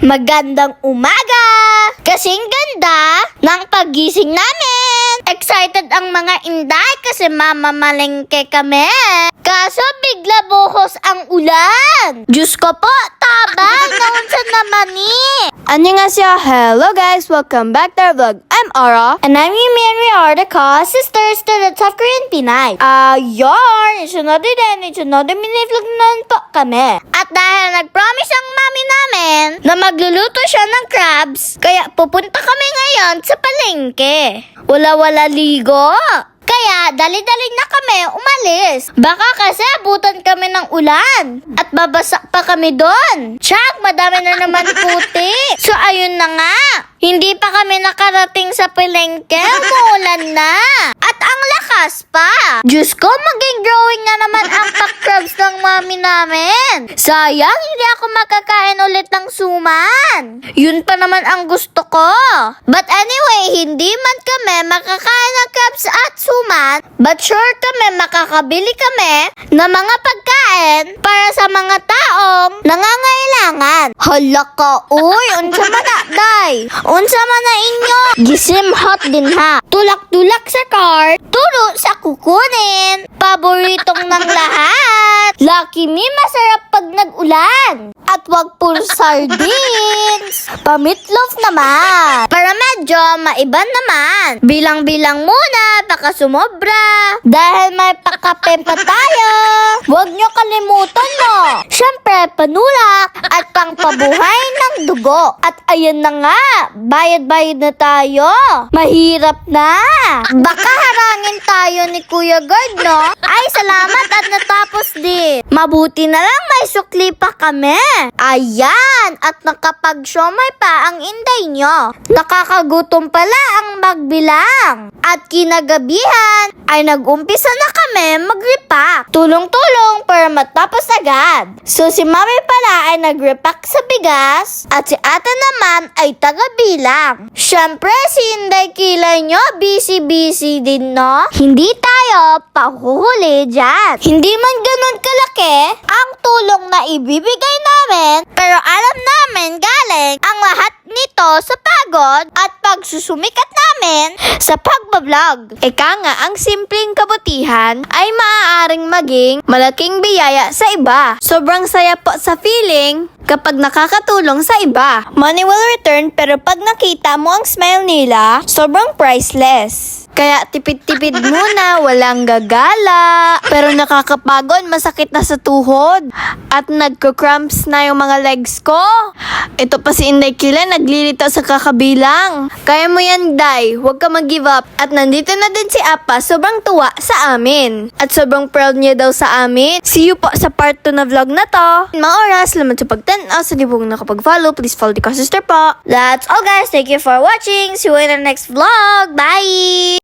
Magandang umaga! Kasing ganda ng pagising namin. Excited ang mga inday kasi mamamalengke kami. Kaso bigla buhos ang ulan. Diyos ko po, tabang naman sa naman ni. 안녕하세요. Hello guys, welcome back to our vlog. I'm Ara. And I'm Yumi and we are the co-sisters to the Top Korean Pinay. It's another day and it's another mini-vlog naman po kami. At dahil nag-promise ang mami namin na magluluto siya ng crabs, kaya pupunta kami ngayon sa palengke. Wala-wala ligo. Kaya dali-dali na kami umalis. Baka kasi abutan kami ng ulan at babasa pa kami doon. Tsak, madami na naman puti. So ayun na nga. Hindi pa kami nakarating sa palengke. Umuulan na. At ang lakas pa. Diyos ko, maging drawing na naman ang pack-crabs ng mami namin. Sayang, hindi ako makakain ulit ng suman. Yun pa naman ang gusto ko. But anyway, hindi man kami makakain ng crabs at suman, but sure kami makakabili kami ng mga pagkain para sa mga taong nangangailangan. Hala ka, uy, unsa man na, day? Unsa man na inyo? Gisim hot din ha. Tulak-tulak sa car, turo sa kukunin. Paboritong ng lahat. Lucky me, masarap pag nag-ulan. At wag puro sardines. Pamitloaf naman. Para medyo maiba naman. Bilang-bilang muna, baka sumobra. Dahil may pakape pa tayo. Huwag nyo kalimutan no. Siyempre, panulak at pangpabuhay ng dugo. At ayan na nga, bayad-bayad na tayo. Mahirap na. Baka harangin tayo ni Kuya Gard, no? Ay, salamat at natapos din. Mabuti na lang may sukli pa kami. Ayan, at nakapag-siomay pa ang inday nyo. Nakakagutom pala ang magbilang. At kinagabihan ay nag-umpisa na kami mag-repack. Tulong-tulong para matapos agad. So si mami pala ay nag-repack sa bigas at si ate naman ay taga-bilang. Siyempre si inday kilay nyo busy-busy din no? Hindi tayo pahuhuli dyan. Hindi man ganun kalaki ang tulong na ibibigay namin, pero alam namin galing ang lahat nito sa pagod at pagsusumikat namin sa pagbablog. Eka nga, ang simpleng kabutihan ay maaaring maging malaking biyaya sa iba. Sobrang saya po sa feeling kapag nakakatulong sa iba. Money will return, pero pag nakita mo ang smile nila, sobrang priceless. Kaya tipid-tipid muna, walang gagala. Pero nakakapagod, masakit na sa tuhod. At nagko-cramps na yung mga legs ko. Ito pa si Inday Kila, naglilito sa kakabilang. Kaya mo yan, Day. Huwag ka mag-give up. At nandito na din si Apa, sobrang tuwa sa amin. At sobrang proud niya daw sa amin. See you po sa part 2 na vlog na to. Mga oras, salamat sa pagtanaw. Sa di po nakapag-follow, please follow the sister po. That's all guys. Thank you for watching. See you in the next vlog. Bye!